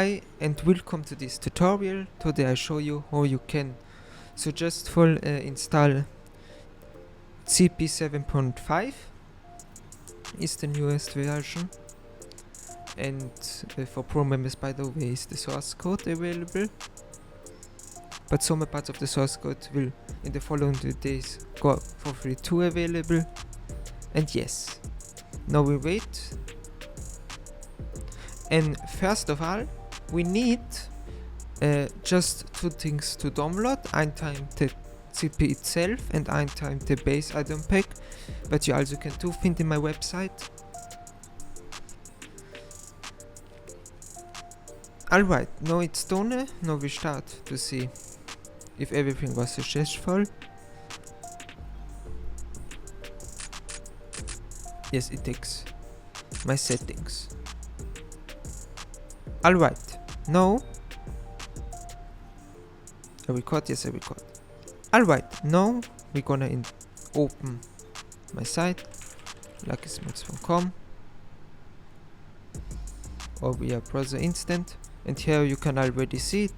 Hi and welcome to this tutorial. Today I show you how you can successfully install CP 7.5 is the newest version, and for pro members, by the way, is the source code available, but some parts of the source code will in the following days go for free too available. And yes, now we wait, and first of all we need just two things to download: one time the CP itself and one time the base add-on pack, but you also can do find in my website. Alright, now it's done. Now we start to see if everything was successful. Yes, it takes my settings. Alright, now I record. Yes, I record. Alright, now we're gonna open my site, luckysmods.com, or via browser instant, and here you can already see it.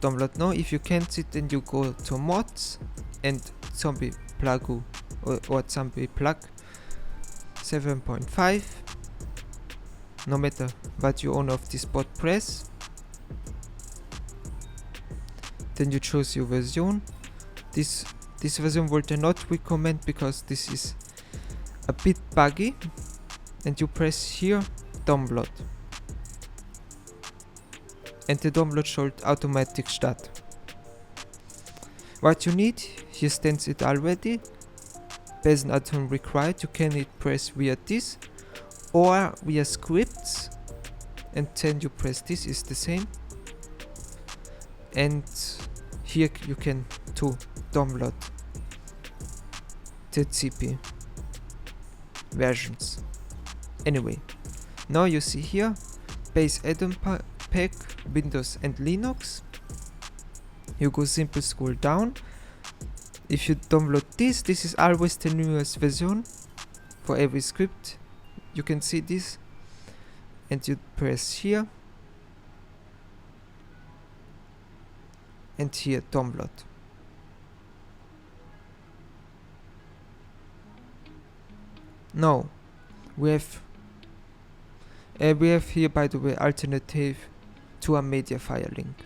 Download now. If you can't see it, then you go to mods and zombie plug or zombie plug 7.5. No matter what you own of this bot press, then you choose your version. This version would I not recommend because this is a bit buggy, and you press here download, and the download should automatic start. What you need, here stands it already. Base add-on required. You can press via this or via scripts, and then you press this, is the same. And here you can download the CP versions. Anyway, now you see here base add-on pack, Windows and Linux. You go simple scroll down. If you download this is always the newest version for every script. You can see this, and you press here, and here download. Now we have here, by the way, alternative to a media file link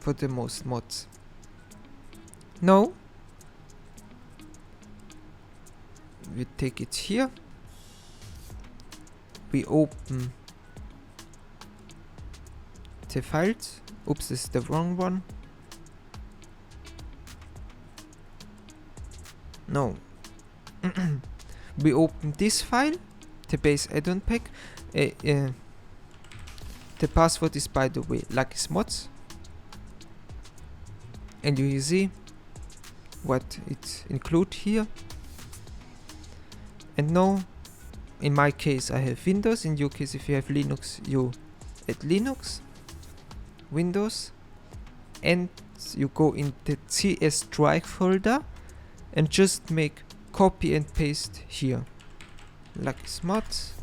for the most mods. Now we take it here, we open the files. Oops, this is the wrong one. No. We open this file, the base add-on pack. The password is, by the way, luckysmods, and you see what it includes here. And now, in my case, I have Windows. In your case, if you have Linux, you add Linux, Windows, and you go in the CS drive folder and just make copy and paste here, luckysmods.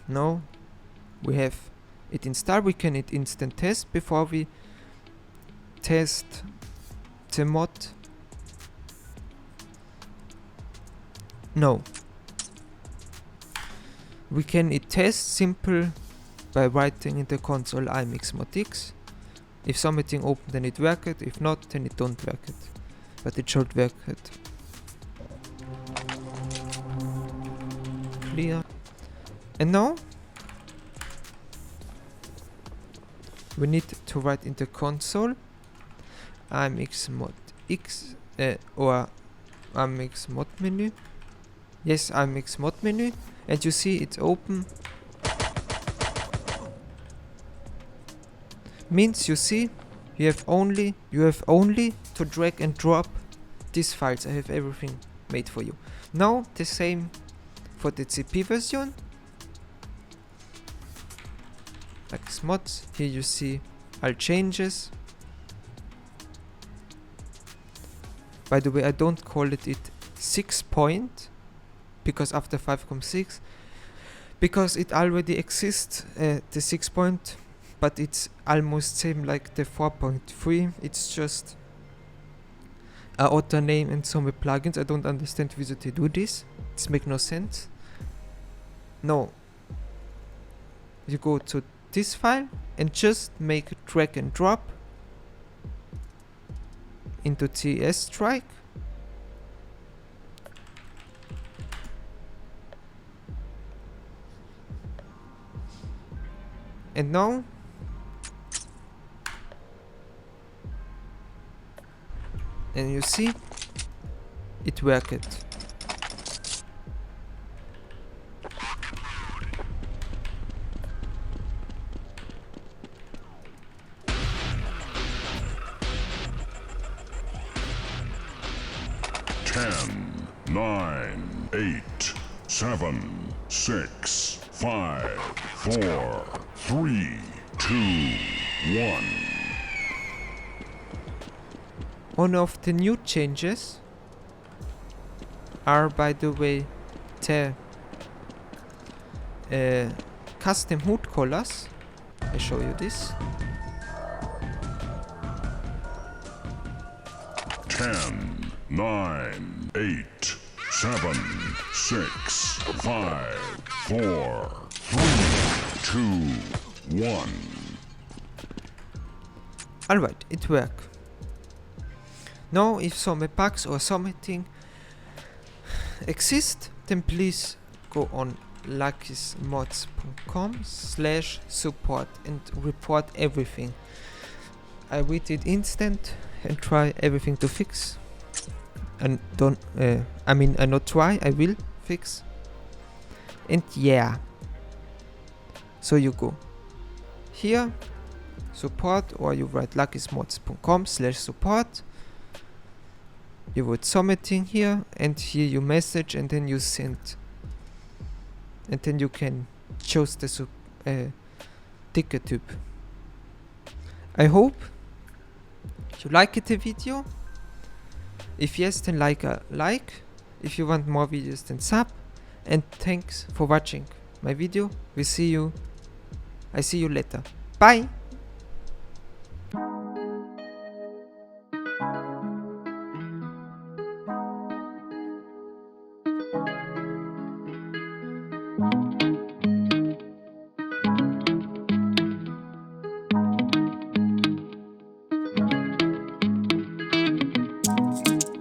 Now we have it installed. We can instant test before we test the mod. No, we can test simple by writing in the console imxmodx. If something open, then it work it. If not, then it don't work it, but it should work it. Clear. And now we need to write in the console imxmodx or imxmod menu. Yes, imxmod menu, and you see it's open. Means you see you have only to drag and drop these files. I have everything made for you. Now the same for the CP version. Luckysmods. Here you see all changes. By the way, I don't call it 6 point, because after 5 comes 6, because it already exists, the 6 point, but it's almost same like the 4.3. It's just a author name and some plugins. I don't understand why they do this. It makes no sense. No, you go to this file and just make a drag and drop into TS strike. And now and you see it worked. Ten, 9, 8, 7, 6, 5, 4, 3, 2, 1. One of the new changes are, by the way, the custom HUD colors. I show you this. 10, 9, 8, 7, 6, 5, 4, 3, 2, 1. Alright, it works. Now, if some bugs or something exist, then please go on luckysmods.com/support and report everything. I read it instant and try everything to fix. And I not try, I will fix. And yeah. So you go here, support, or you write luckysmods.com/support. You would submitting here, and here you message, and then you send. And then you can choose the ticket type. I hope you liked the video. If yes, then like. If you want more videos, then sub. And thanks for watching my video. I see you later. Bye.